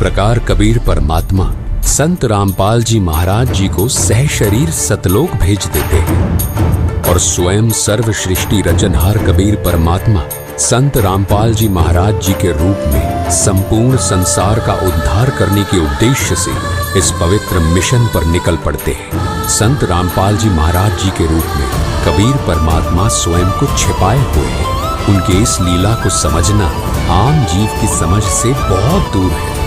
प्रकार कबीर परमात्मा संत रामपाल जी महाराज जी को सह शरीर सतलोक भेज देते हैं और स्वयं सर्व सृष्टि रचनहार कबीर परमात्मा संत रामपाल जी महाराज जी के रूप में संपूर्ण संसार का उद्धार करने के उद्देश्य से इस पवित्र मिशन पर निकल पड़ते हैं। संत रामपाल जी महाराज जी के रूप में कबीर परमात्मा स्वयं को छिपाए हुए हैं। उनके इस लीला को समझना आम जीव की समझ से बहुत दूर है।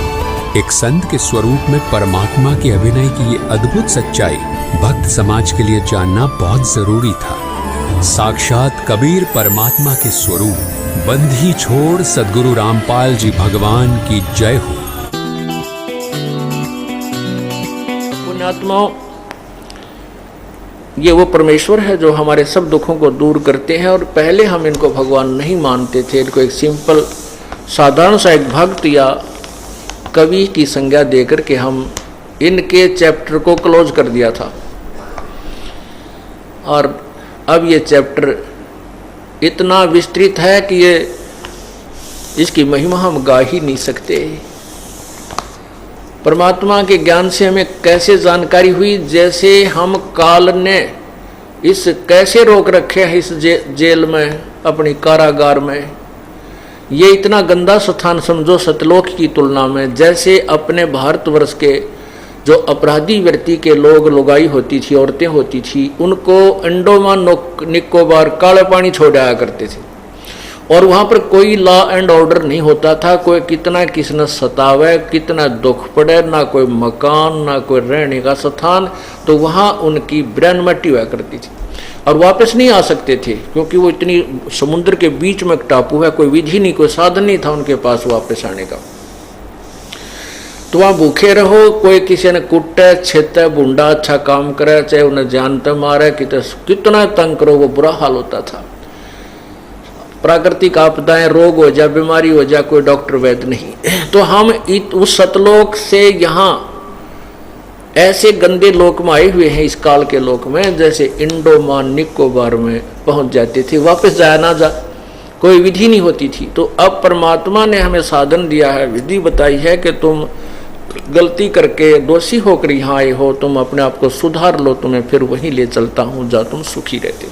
एक संत के स्वरूप में परमात्मा के अभिनय की ये अद्भुत सच्चाई भक्त समाज के लिए जानना बहुत जरूरी था। साक्षात कबीर परमात्मा के स्वरूप बंधी छोड़ सद्गुरु रामपाल जी भगवान की जय हो। पुण्यात्माओं, ये वो परमेश्वर है जो हमारे सब दुखों को दूर करते हैं। और पहले हम इनको भगवान नहीं मानते थे। इनको एक सिंपल साधारण सा एक भक्त या कवि की संज्ञा देकर के हम इनके चैप्टर को क्लोज कर दिया था। और अब ये चैप्टर इतना विस्तृत है कि ये इसकी महिमा हम गा ही नहीं सकते। परमात्मा के ज्ञान से हमें कैसे जानकारी हुई, जैसे हम काल ने इस कैसे रोक रखे हैं इस जेल में, अपनी कारागार में। ये इतना गंदा स्थान समझो सतलोक की तुलना में। जैसे अपने भारतवर्ष के जो अपराधी व्यक्ति के लोग लुगाई होती थी, औरतें होती थी, उनको अंडोमान निकोबार काले पानी छोड़ आया करते थे और वहाँ पर कोई लॉ एंड ऑर्डर नहीं होता था। कोई कितना किसने सतावे, कितना दुख पड़े, ना कोई मकान ना कोई रहने का स्थान, तो वहाँ उनकी ब्रेन मट्टी हुआ करती थी और वापस नहीं आ सकते थे, क्योंकि वो इतनी समुद्र के बीच में एक टापू है। कोई विधि नहीं, कोई साधन नहीं था उनके पास वापस आने का। तो वहाँ भूखे रहो, कोई किसी ने कुटे छेते बूंदा अच्छा काम करे, चाहे उन्हें जानते मारे, कितना तंग करो, वो बुरा हाल होता था। प्राकृतिक आपदाएं, रोग हो जाए, बीमारी हो जाए, कोई डॉक्टर वैद्य नहीं। तो हम उस सतलोक से यहाँ ऐसे गंदे लोक में आए हुए हैं, इस काल के लोक में, जैसे अंडोमान निकोबार में पहुंच जाते थे। वापस जाया ना जा, कोई विधि नहीं होती थी। तो अब परमात्मा ने हमें साधन दिया है, विधि बताई है कि तुम गलती करके दोषी होकर यहाँ आए हो, तुम अपने आप को सुधार लो, तुम्हें फिर वहीं ले चलता हूँ जहाँ तुम सुखी रहते हो।